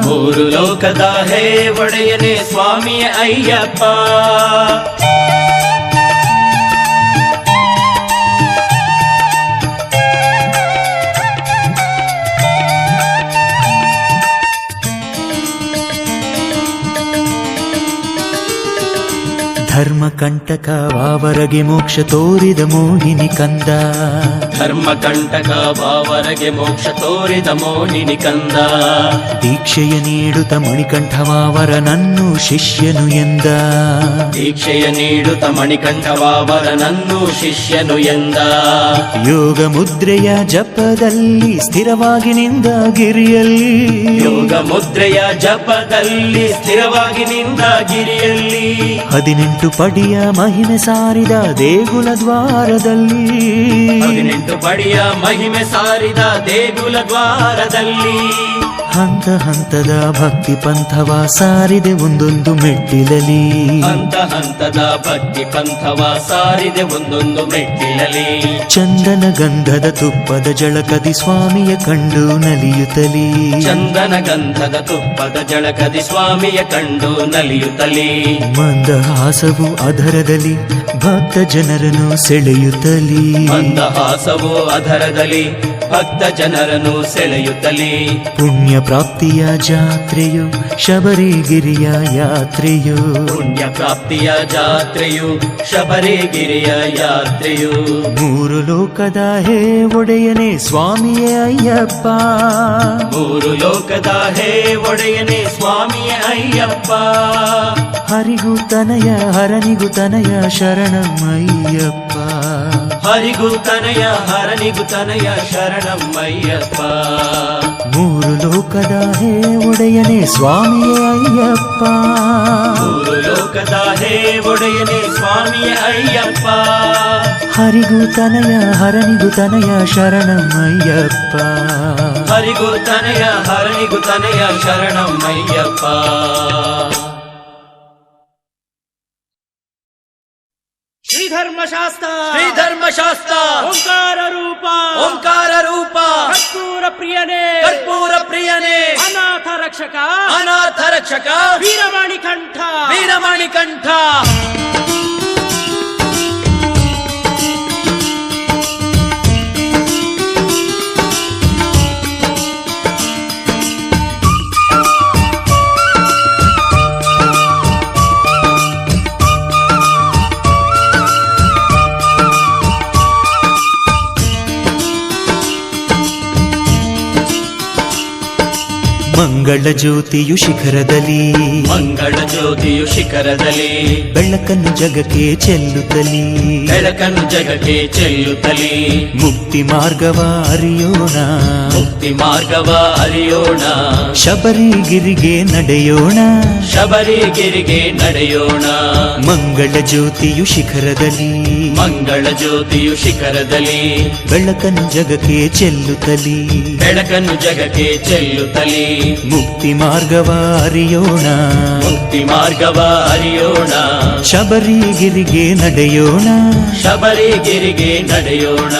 ಮೂರು ಲೋಕದ ಹೇ ಒಡೆಯನೇ ಸ್ವಾಮಿಯೇ ಅಯ್ಯಪ್ಪ ಧರ್ಮ ಕಂಟಕ ವಾವರಗೆ ಮೋಕ್ಷ ತೋರಿದ ಮೋಹಿನಿ ಕಂದ. ಧರ್ಮ ಕಂಟಕ ವಾವರಗೆ ಮೋಕ್ಷ ತೋರಿದ ಮೋಹಿನಿ ಕಂದ. ದೀಕ್ಷೆಯ ನೀಡುತ್ತ ಮಣಿಕಂಠ ವಾವರನನ್ನು ಶಿಷ್ಯನು ಎಂದ. ದೀಕ್ಷೆಯ ನೀಡುತ್ತ ಮಣಿಕಂಠ ವಾವರನನ್ನು ಶಿಷ್ಯನು ಎಂದ. ಯೋಗ ಮುದ್ರೆಯ ಜಪದಲ್ಲಿ ಸ್ಥಿರವಾಗಿ ನಿಂದ ಗಿರಿಯಲ್ಲಿ. ಯೋಗ ಮುದ್ರೆಯ ಜಪದಲ್ಲಿ ಸ್ಥಿರವಾಗಿ ನಿಂದ ಗಿರಿಯಲ್ಲಿ. 18 ಪಡಿಯ ಮಹಿಮೆ ಸಾರಿದ ದೇಗುಲ ದ್ವಾರದಲ್ಲಿ. 18 ಪಡಿಯ ಮಹಿಮೆ ಸಾರಿದ ದೇಗುಲ ದ್ವಾರದಲ್ಲಿ. ಹಂತ ಹಂತದ ಭಕ್ತಿ ಪಂಥವ ಸಾರಿದೆ ಒಂದೊಂದು ಮೆಟ್ಟಿಲಲಿ. ಹಂತ ಹಂತದ ಭಕ್ತಿ ಪಂಥವ ಸಾರಿದೆ ಒಂದೊಂದು ಮೆಟ್ಟಿಲಲಿ. ಚಂದನ ಗಂಧದ ತುಪ್ಪದ ಜಳಕದಿ ಸ್ವಾಮಿಯ ಕಂಡು ನಲಿಯುತ್ತಲಿ. ಚಂದನ ಗಂಧದ ತುಪ್ಪದ ಜಳಕದಿ ಸ್ವಾಮಿಯ ಕಂಡು ನಲಿಯುತ್ತಲಿ. ಮಂದಹಾಸವು ಅಧರದಲ್ಲಿ ಭಕ್ತ ಜನರನ್ನು ಸೆಳೆಯುತ್ತಲಿ. ಮಂದಹಾಸವು ಅಧರದಲ್ಲಿ ಭಕ್ತ ಜನರನ್ನು ಸೆಳೆಯುತ್ತಲಿ. ಪುಣ್ಯ ಪ್ರಾಪ್ತಿಯ ಜಾತ್ರೆಯು ಶಬರಿಗಿರಿಯ ಯಾತ್ರೆಯು. ಪುಣ್ಯ ಪ್ರಾಪ್ತಿಯ ಜಾತ್ರೆಯು ಶಬರಿಗಿರಿಯ ಯಾತ್ರೆಯು. 3 ಲೋಕದ ಹೇ ಒಡೆಯನೇ ಸ್ವಾಮಿಯೇ ಅಯ್ಯಪ್ಪ. 3 ಲೋಕದ ಹೇ ಒಡೆಯನೇ ಸ್ವಾಮಿಯೇ ಅಯ್ಯಪ್ಪ. ಹರಿಗೂ ತನಯ ಹರನಿಗೂ ತನಯ ಶರಣಮಯ್ಯಪ್ಪ. ಹರಿಗೂ ತನಯ ಹರನಿಗೂ ತನಯ ಶರಣಮಯ್ಯಪ್ಪ. 3 ಲೋಕದ ಹೇ ಒಡೆಯನೇ ಸ್ವಾಮಿಯೇ ಅಯ್ಯಪ್ಪ. 3 ಲೋಕದ ಹೇ ಒಡೆಯನೇ ಸ್ವಾಮಿಯೇ ಅಯ್ಯಪ್ಪ. ಹರಿಗೂ ತನಯ ಹರನಿಗೂ ತನಯ ಶರಣಮಯ್ಯಪ್ಪ. ಹರಿಗೂ ತನಯ ಹರನಿಗೂ ತನಯ ಶರಣಮಯ್ಯಪ್ಪ. ಶ್ರೀಧರ್ಮಶಾಸ್ತ್ರ ಶ್ರೀಧರ್ಮಶಾಸ್ತ್ರ ಓಂಕಾರ ರೂಪ ಓಂಕಾರ ರೂಪ ಕರ್ಪೂರ ಪ್ರಿಯನೇ ಕರ್ಪೂರ ಪ್ರಿಯನೇ ಅನಾಥ ರಕ್ಷಕ ಅನಾಥ ರಕ್ಷಕ ವೀರಮಣಿ ಕಂಠ ವೀರಮಣಿ ಕಂಠ. ಮಂಗಳ ಜ್ಯೋತಿಯು ಶಿಖರದಲ್ಲಿ ಮಂಗಳ ಜ್ಯೋತಿಯು ಶಿಖರದಲ್ಲಿ ಬೆಳಕನ್ನು ಜಗಕ್ಕೆ ಚೆಲ್ಲುತ್ತಲಿ. ಬೆಳಕನ್ನು ಜಗಕ್ಕೆ ಚೆಲ್ಲುತ್ತಲಿ. ಮುಕ್ತಿ ಮಾರ್ಗವ ಅರಿಯೋಣ ಮುಕ್ತಿ ಮಾರ್ಗವ ಅರಿಯೋಣ. ಶಬರಿಗಿರಿಗೆ ನಡೆಯೋಣ ಶಬರಿಗಿರಿಗೆ ನಡೆಯೋಣ. ಮಂಗಳ ಜ್ಯೋತಿಯು ಶಿಖರದಲ್ಲಿ ಮಂಗಳ ಜ್ಯೋತಿಯು ಶಿಖರದಲ್ಲಿ ಬೆಳಕನ್ನು ಜಗಕ್ಕೆ ಚೆಲ್ಲುತ್ತಲಿ. ಬೆಳಕನ್ನು ಜಗಕ್ಕೆ ಚೆಲ್ಲುತ್ತಲಿ. ಮುಕ್ತಿ ಮಾರ್ಗವ ಅರಿಯೋಣ ಮುಕ್ತಿ ಮಾರ್ಗವ ಅರಿಯೋಣ. ಶಬರಿಗಿರಿಗೆ ನಡೆಯೋಣ ಶಬರಿಗಿರಿಗೆ ನಡೆಯೋಣ.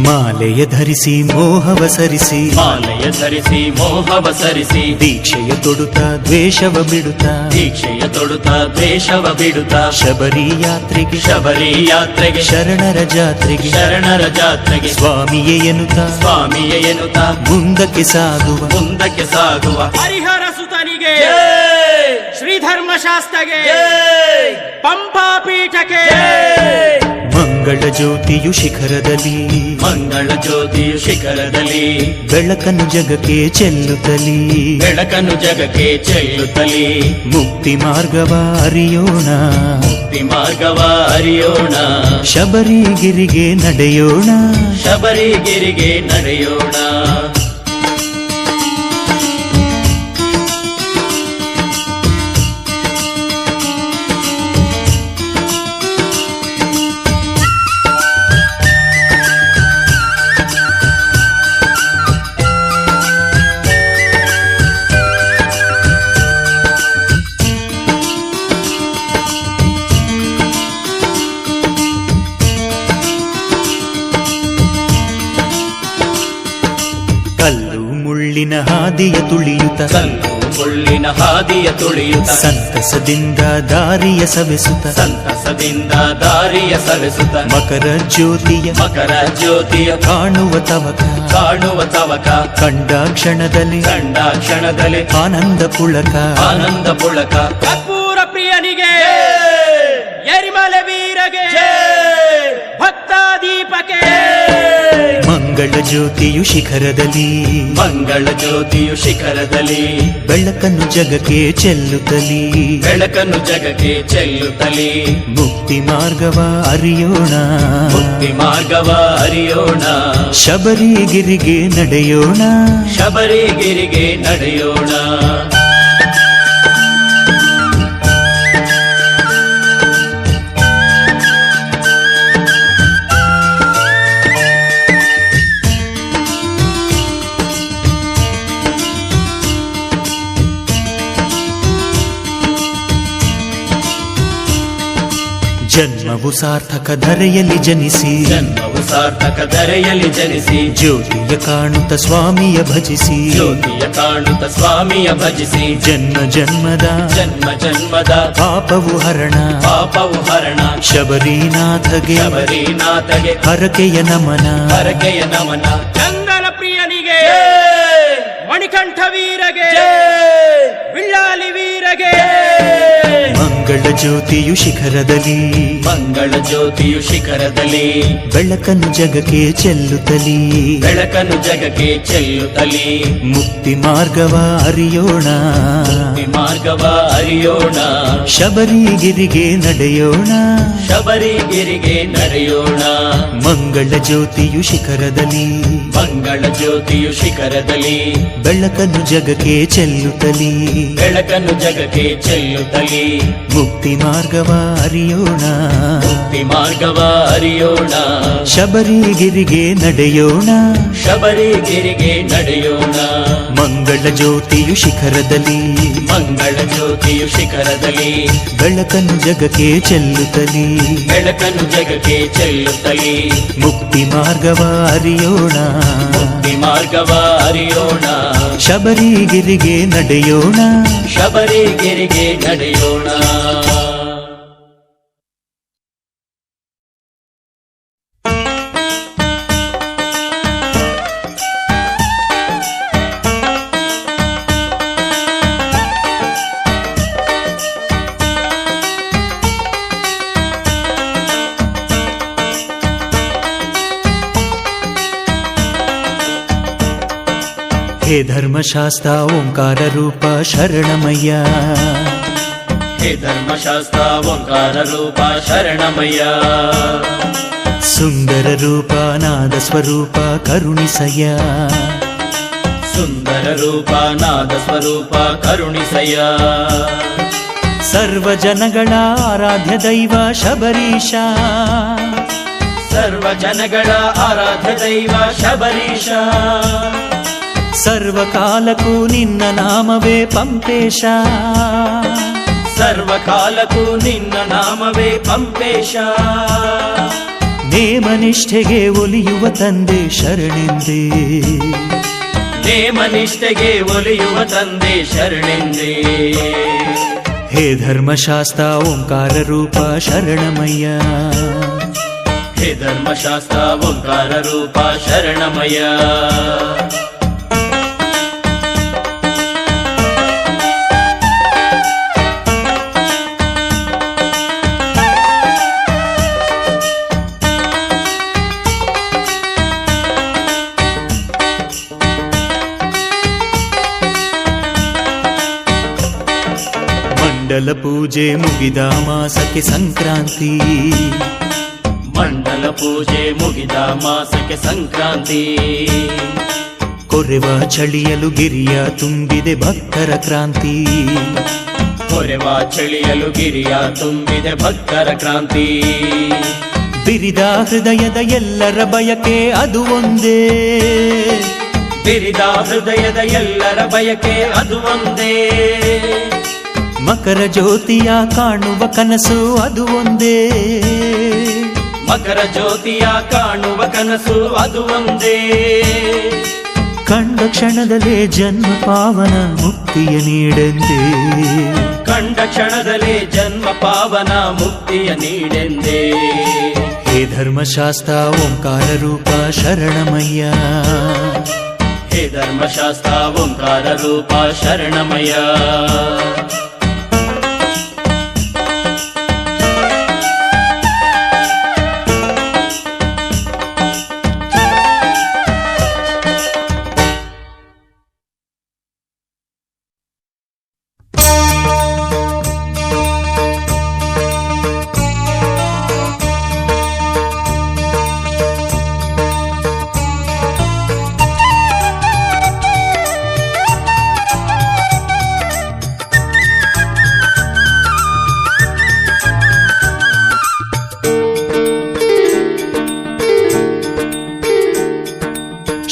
ಮಾಲೆಯ ಧರಿಸಿ ಮೋಹವ ಸರಿಸಿ ಮಾಲೆಯ ಧರಿಸಿ ಮೋಹವ ಸರಿಸಿ ದೀಕ್ಷೆಯ ತೊಡುತ್ತ ದ್ವೇಷವ ಬಿಡುತ್ತ ದೀಕ್ಷೆಯ ತೊಡುತ್ತ ದ್ವೇಷವ ಬಿಡುತ್ತ ಶಬರಿ ಯಾತ್ರೆಗೆ ಶಬರಿ ಯಾತ್ರೆಗೆ ಶರಣರ ಜಾತ್ರೆಗೆ ಶರಣರ ಜಾತ್ರೆಗೆ ಸ್ವಾಮಿಯೇ ಎನ್ನುತ್ತ ಸ್ವಾಮಿಯ ಎನ್ನುತ್ತ ಮುಂದಕ್ಕೆ ಸಾಗುವ ಮುಂದಕ್ಕೆ ಸಾಗುವ ಹರಿಹರ ಸುತನಿಗೆ ಜೈ! ಶ್ರೀಧರ್ಮಶಾಸ್ತ್ರಗೆ ಜೈ! ಪಂಪಾ ಪೀಠಕ್ಕೆ ಜೈ! ಮಂಗಳ ಜ್ಯೋತಿಯು ಶಿಖರದಲ್ಲಿ ಮಂಗಳ ಜ್ಯೋತಿಯು ಶಿಖರದಲ್ಲಿ ಬೆಳಕನ್ನು ಜಗಕ್ಕೆ ಚೆಲ್ಲುತ್ತಲಿ. ಬೆಳಕನ್ನು ಜಗಕ್ಕೆ ಚೆಲ್ಲುತ್ತಲಿ. ಮುಕ್ತಿ ಮಾರ್ಗವ ಅರಿಯೋಣ ಮುಕ್ತಿ ಮಾರ್ಗವ ಅರಿಯೋಣ. ಶಬರಿಗಿರಿಗೆ ನಡೆಯೋಣ ಶಬರಿಗಿರಿಗೆ ನಡೆಯೋಣ. ಮುಳ್ಳಿನ ಹಾದಿಯ ತುಳಿಯುತ್ತ ಕಲ್ಲು ಮುಳ್ಳಿನ ಹಾದಿಯ ತುಳಿಯುತ್ತ ಸಂತಸದಿಂದ ದಾರಿಯ ಸವೆಸುತ್ತ ಸಂತಸದಿಂದ ದಾರಿಯ ಸವೆಸುತ್ತ ಮಕರ ಜ್ಯೋತಿಯ ಕಾಣುವ ತವಕ ಕಂಡ ಕ್ಷಣದಲ್ಲಿ ಆನಂದ ಪುಳಕ ಕರ್ಪೂರ ಪ್ರಿಯನಿಗೆ ಎರಿಮಲೆ ವೀರಗೆ ಭಕ್ತಾದೀಪಕ್ಕೆ ಮಂಗಳ ಜ್ಯೋತಿಯು ಶಿಖರದಲ್ಲಿ ಬೆಳಕನ್ನು ಜಗಕ್ಕೆ ಚೆಲ್ಲುತ್ತಲಿ ಮುಕ್ತಿ ಮಾರ್ಗವ ಅರಿಯೋಣ ಶಬರಿಗಿರಿಗೆ ನಡೆಯೋಣ ಜನ್ಮವು ಸಾರ್ಥಕ ಧರೆಯಲ್ಲಿ ಜನಿಸಿ ಜ್ಯೋತಿಯ ಕಾಣುತ್ತ ಸ್ವಾಮಿಯ ಭಜಿಸಿ ಜನ್ಮ ಜನ್ಮದ ಪಾಪವು ಹರಣ ಶಬರಿನಾಥಗೆ ಹರಕೆಯ ನಮನ ಚಂದನ ಪ್ರಿಯನಿಗೆ ಮಣಿಕಂಠ ವೀರಗೆ ಬಿಳ್ಳಾಲಿ ವೀರಗೆ ಮಂಗಳ ಜ್ಯೋತಿಯು ಶಿಖರದಲ್ಲಿ ಬೆಳಕನ್ನು ಜಗಕ್ಕೆ ಚೆಲ್ಲುತ್ತಲಿ ಮುಕ್ತಿ ಮಾರ್ಗವ ಅರಿಯೋಣ ಶಬರಿಗಿರಿಗೆ ನಡೆಯೋಣ ಮಂಗಳ ಜ್ಯೋತಿಯು ಶಿಖರದಲ್ಲಿ ಬೆಳಕನ್ನು ಜಗಕ್ಕೆ ಚೆಲ್ಲುತ್ತಲಿ ಮುಕ್ತಿ ಮಾರ್ಗವ ಅರಿಯೋಣ ಶಬರಿಗಿರಿಗೆ ನಡೆಯೋಣ ಮಂಗಳ ಜ್ಯೋತಿಯು ಶಿಖರದಲ್ಲಿ ಬೆಳಕನ್ನು ಜಗಕ್ಕೆ ಚೆಲ್ಲುತ್ತಲಿ ಮುಕ್ತಿ ಮಾರ್ಗವ ಅರಿಯೋಣ ಶಬರಿಗಿರಿಗೆ ನಡೆಯೋಣ ಹೇ ಧರ್ಮಶಾಸ್ತ್ರ ಓಂಕಾರ ರೂಪ ಶರಣಮಯ್ಯ ಸುಂದರ ರೂಪ ನಾದ ಸ್ವರೂಪ ಕರುಣಿಸಯ್ಯ ಸರ್ವ ಜನಗಳ ಆರಾಧ್ಯ ದೈವ ಶಬರೀಶ ಸರ್ವಕಾಲಕ್ಕೂ ನಿನ್ನ ನಾಮವೇ ಪಂಪೇಶ ನೇಮನಿಷ್ಠೆಗೆ ಒಲಿಯುವ ತಂದೆ ಶರಣೆಂದೇ ಹೇ ಧರ್ಮಶಾಸ್ತ್ರ ಓಂಕಾರ ರೂಪ ಶರಣಮಯ್ಯ ಮಂಡಲ ಪೂಜೆ ಮುಗಿದ ಮಾಸಕ್ಕೆ ಸಂಕ್ರಾಂತಿ ಕೊರೆವ ಚಳಿಯಲು ಗಿರಿಯ ತುಂಬಿದೆ ಭಕ್ತರ ಕ್ರಾಂತಿ ಬಿರಿದ ಹೃದಯದ ಎಲ್ಲರ ಬಯಕೆ ಅದು ಒಂದೇ ಮಕರ ಜ್ಯೋತಿಯ ಕಾಣುವ ಕನಸು ಅದು ಒಂದೇ ಕಂಡ ಕ್ಷಣದಲ್ಲೇ ಜನ್ಮ ಪಾವನ ಮುಕ್ತಿಯ ನೀಡೆಂದೇ ಕಂಡ ಕ್ಷಣದಲ್ಲೇ ಜನ್ಮ ಪಾವನ ಮುಕ್ತಿಯ ನೀಡೆಂದೇ ಹೇ ಧರ್ಮಶಾಸ್ತ್ರ ಓಂಕಾರ ರೂಪ ಶರಣಮಯ್ಯ ಹೇ ಧರ್ಮಶಾಸ್ತ್ರ ಓಂಕಾರ ರೂಪ ಶರಣಮಯ್ಯ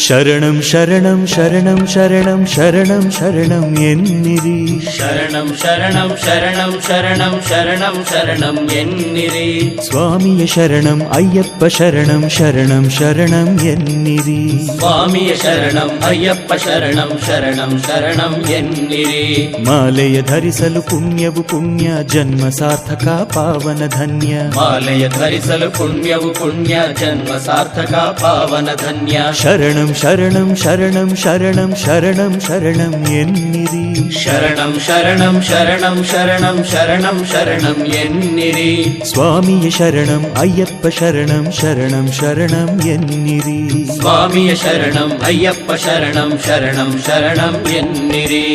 ಶರಣಂ ಶರಣಂ ಶರಣಂ ಶರಣಂ ಶರಣಂ ಶರಣಂ ಎನ್ನಿರಿ ಶರಣಂ ಶರಣಂ ಶರಣಂ ಶರಣಂ ಶರಣಂ ಶರಣಂ ಎನ್ನಿರಿ ಸ್ವಾಮಿಯ ಶರಣಂ ಅಯ್ಯಪ್ಪ ಶರಣಂ ಶರಣಂ ಶರಣಂ ಎನ್ನಿರಿ ಸ್ವಾಮಿಯ ಶರಣಂ ಅಯ್ಯಪ್ಪ ಶರಣಂ ಶರಣಂ ಶರಣಂ ಎನ್ನಿರಿ ಮಾಲೆಯ ಧರಿಸಲು ಪುಣ್ಯವು ಪುಣ್ಯ ಜನ್ಮ ಸಾರ್ಥಕ ಪಾವನ ಧನ್ಯ ಮಾಲೆಯ ಧರಿಸಲು ಪುಣ್ಯವು ಪುಣ್ಯ ಜನ್ಮ ಸಾರ್ಥಕ ಪಾವನ ಧನ್ಯ ಶರಣಂ ಶರಣಂ ಶರಣಂ ಶರಣಂ ಶರಣಂ ಶರಣಂ ಎನ್ನಿರಿ ಶರಣಂ ಶರಣಂ ಶರಣಂ ಶರಣಂ ಶರಣಂ ಶರಣಂ ಎನ್ನಿರಿ ಸ್ವಾಮಿಯ ಶರಣಂ ಅಯ್ಯಪ್ಪ ಶರಣಂ ಶರಣಂ ಶರಣಂ ಎನ್ನಿರಿ ಸ್ವಾಮಿಯ ಶರಣಂ ಅಯ್ಯಪ್ಪ ಶರಣಂ ಶರಣಂ ಶರಣಂ ಎನ್ನಿರಿ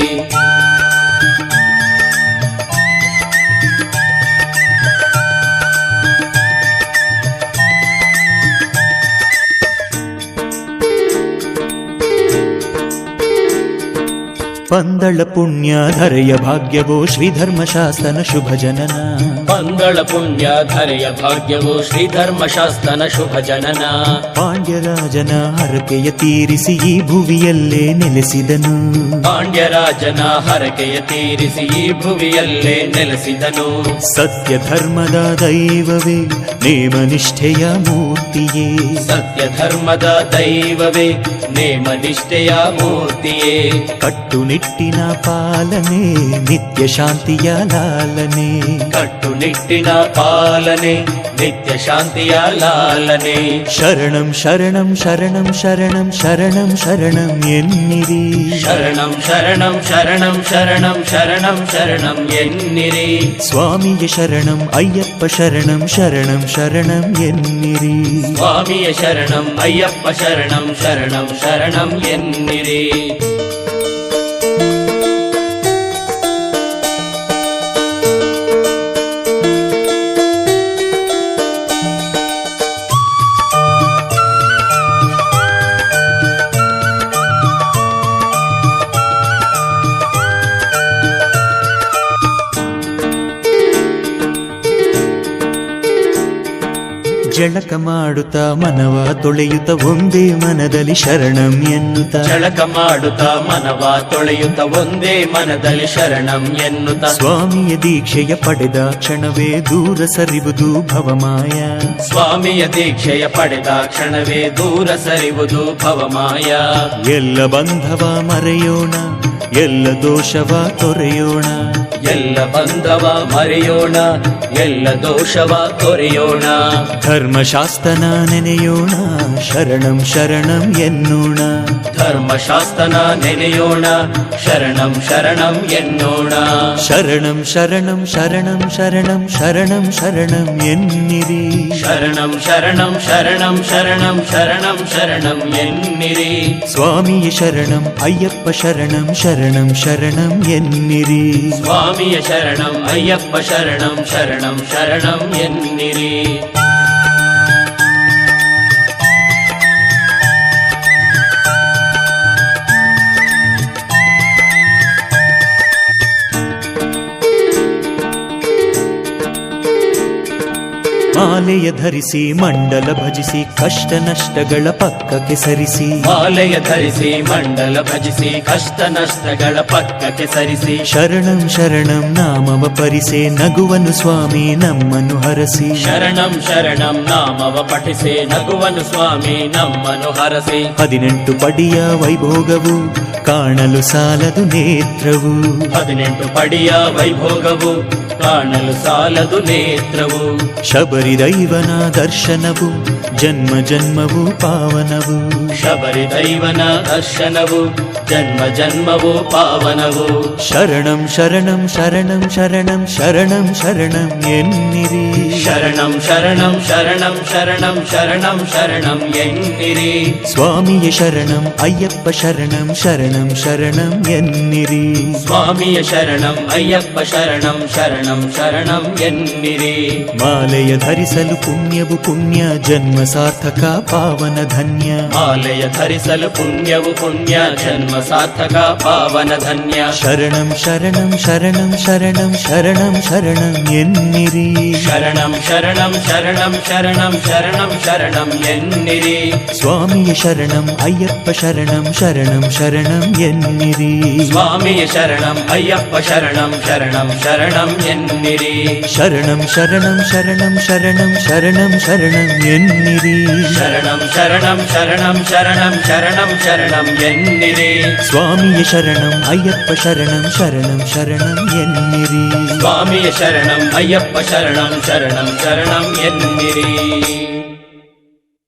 ಪಂದಳ ಪುಣ್ಯ ಧರೆಯ ಭಾಗ್ಯವೋ ಶ್ರೀಧರ್ಮಶಾಸ್ತನ ಶುಭ ಜನನ ಪಂದಳ ಪುಣ್ಯ ಧರೆಯ ಭಾಗ್ಯವೋ ಶ್ರೀಧರ್ಮಶಾಸ್ತನ ಶುಭ ಜನನ ಪಾಂಡ್ಯರಾಜನ ಹರಕೆಯ ತೀರಿಸಿ ಈ ಭುವಿಯಲ್ಲೇ ನೆಲೆಸಿದನು ಪಾಂಡ್ಯರಾಜನ ಹರಕೆಯ ತೀರಿಸಿ ಈ ಭುವಿಯಲ್ಲೇ ನೆಲೆಸಿದನು ಸತ್ಯ ಧರ್ಮದ ದೈವವೇ ನೇಮನಿಷ್ಠೆಯ ಮೂರ್ತಿಯೇ ಸತ್ಯ ಧರ್ಮದ ದೈವವೇ ನೇಮನಿಷ್ಠೆಯ ಮೂರ್ತಿಯೇ ಕಟ್ಟುನಿಟ್ಟಿನ ಪಾಲನೆ ನಿತ್ಯ ಶಾಂತಿಯ ಲಾಲನೆ ಕಟ್ಟುನಿಟ್ಟಿನ ಪಾಲನೆ ನಿತ್ಯ ಶಾಂತಿಯ ಲಾಲನೆ ಶರಣಂ ಶರಣಂ ಶರಣಂ ಶರಣಂ ಶರಣಂ ಶರಣಂ ಎನ್ನಿರಿ ಶರಣಂ ಶರಣಂ ಶರಣಂ ಶರಣಂ ಶರಣಂ ಶರಣಂ ಎನ್ನಿರಿ ಸ್ವಾಮಿಯ ಶರಣಂ ಅಯ್ಯಪ್ಪ ಶರಣಂ ಶರಣಂ ಶರಣಂ ಎನ್ನಿರಿ ಸ್ವಾಮಿಯ ಶರಣಂ ಅಯ್ಯಪ್ಪ ಶರಣಂ ಶರಣಂ ಶರಣಂ ಎನ್ನಿರಿ ಜಳಕ ಮಾಡುತ್ತಾ ಮನವ ತೊಳೆಯುತ್ತ ಒಂದೇ ಮನದಲ್ಲಿ ಶರಣಂ ಎನ್ನುತ್ತ ಜಳಕ ಮಾಡುತ್ತಾ ಮನವ ತೊಳೆಯುತ್ತ ಒಂದೇ ಮನದಲ್ಲಿ ಶರಣಂ ಎನ್ನುತ್ತ ಸ್ವಾಮಿಯ ದೀಕ್ಷೆಯ ಪಡೆದ ಕ್ಷಣವೇ ದೂರ ಸರಿವುದು ಭವಮಾಯ ಸ್ವಾಮಿಯ ದೀಕ್ಷೆಯ ಪಡೆದ ಕ್ಷಣವೇ ದೂರ ಸರಿವುದು ಭವಮಾಯ ಎಲ್ಲ ಬಂಧವ ಮರೆಯೋಣ ಎಲ್ಲ ದೋಷವ ತೊರೆಯೋಣ ಎಲ್ಲ ಬಂಧವ ಮರೆಯೋಣ ಎಲ್ಲ ದೋಷವ ತೊರೆಯೋಣ ಧರ್ಮಶಾಸ್ತನ ನೆನೆಯೋಣ ಶರಣಂ ಶರಣಂ ಎನ್ನೋಣ ಧರ್ಮಶಾಸ್ತನ ನೆನೆಯೋಣ ಶರಣಂ ಶರಣಂ ಎನ್ನೋಣ ಶರಣಂ ಶರಣಂ ಶರಣಂ ಶರಣಂ ಶರಣಂ ಶರಣಂ ಎನ್ನಿರಿ ಶರಣಂ ಶರಣಂ ಶರಣಂ ಶರಣಂ ಶರಣಂ ಶರಣಂ ಎನ್ನಿರಿ ಸ್ವಾಮಿಯ ಶರಣಂ ಅಯ್ಯಪ್ಪ ಶರಣಂ ಶರಣಂ ಶರಣಂ ಎನ್ನಿರಿ ಸ್ವಾಮಿಯ ಶರಣಂ ಅಯ್ಯಪ್ಪ ಶರಣಂ ಶರಣಂ ಶರಣಂ ಎನ್ನಿರಿ ಮಾಲೆಯ ಧರಿಸಿ ಮಂಡಲ ಭಜಿಸಿ ಕಷ್ಟ ನಷ್ಟಗಳ ಪಕ್ಕಕ್ಕೆ ಸರಿಸಿ ಮಾಲೆಯ ಧರಿಸಿ ಮಂಡಲ ಭಜಿಸಿ ಕಷ್ಟ ನಷ್ಟಗಳ ಪಕ್ಕಕ್ಕೆ ಸರಿಸಿ ಶರಣಂ ಶರಣಂ ನಾಮವ ಪರಿಸೆ ನಗುವನು ಸ್ವಾಮಿ ನಮ್ಮನ್ನು ಹರಸಿ ಶರಣಂ ಶರಣಂ ನಾಮವ ಪಠಿಸಿ ನಗುವನು ಸ್ವಾಮಿ ನಮ್ಮನು ಹರಸಿ 18 ಪಡಿಯ ವೈಭೋಗವು ಕಾಣಲು ಸಾಲದು ನೇತ್ರವು 18 ಪಡಿಯ ವೈಭೋಗವು ಕಾಣಲು ಸಾಲದು ನೇತ್ರವು ಶಬರಿ ದೈವನ ದರ್ಶನವು ಜನ್ಮ ಜನ್ಮವು ಪಾವನವು ಶಬರಿ ದೈವನ ದರ್ಶನವು ಜನ್ಮ ಜನ್ಮವು ಪಾವನವು ಶರಣಂ ಶರಣಂ ಶರಣಂ ಶರಣಂ ಶರಣಂ ಶರಣಂ ಎನ್ನಿರಿ ಶರಣಂ ಶರಣಂ ಶರಣಂ ಶರಣಂ ಶರಣಂ ಶರಣಂ ಎನ್ನಿರಿ ಸ್ವಾಮಿಯ ಶರಣಂ ಅಯ್ಯಪ್ಪ ಶರಣಂ ಶರಣಂ ಶರಣಂ ಎನ್ನಿರಿ ಸ್ವಾಮಿಯ ಶರಣಂ ಅಯ್ಯಪ್ಪ ಶರಣಂ ಶರಣಂ ಶರಣಂ ಎನ್ನಿರಿ ಮಾಲೆಯ ಧರಿಸಲು ಪುಣ್ಯವು ಪುಣ್ಯ ಜನ್ಮ ಸಾರ್ಥಕ ಪಾವನ ಧನ್ಯ ಮಾಲೆಯ ಧರಿಸಲು ಪುಣ್ಯವು ಪುಣ್ಯ ಜನ್ಮ ಸಾರ್ಥಕ ಪಾವನ ಧನ್ಯ ಶರಣಂ ಶರಣಂ ಶರಣಂ ಶರಣಂ ಶರಣಂ ಶರಣಂ ಎನ್ನಿರಿ ಶರಣಂ ಶರಣಂ ಶರಣಂ ಶರಣಂ ಶರಣಂ ಶರಣಂ ಎನ್ನಿರಿ ಸ್ವಾಮಿಯ ಶರಣಂ ಅಯ್ಯಪ್ಪ ಶರಣಂ ಶರಣಂ ಶರಣಂ ಎನ್ನಿರಿ ಸ್ವಾಮಿಯ ಶರಣಂ ಅಯ್ಯಪ್ಪ ಶರಣಂ ಶರಣಂ ಶರಣಂ ಎನ್ನಿರಿ ಶರಣಂ ಶರಣಂ ಶರಣಂ ಶರಣಂ ಶರಣಂ ಶರಣಂ ಎನ್ನಿರಿ ಶರಣಂ ಶರಣಂ ಶರಣಂ ಶರಣಂ ಶರಣಂ ಶರಣಂ ಎನ್ನಿರಿ ಸ್ವಾಮಿಯ ಶರಣಂ ಅಯ್ಯಪ್ಪ ಶರಣಂ ಶರಣಂ ಶರಣಂ ಎನ್ನಿರಿ ಸ್ವಾಮಿಯ ಶರಣಂ ಅಯ್ಯಪ್ಪ ಶರಣಂ ಶರಣಂ ಶರಣಂ ಎನ್ನಿರಿ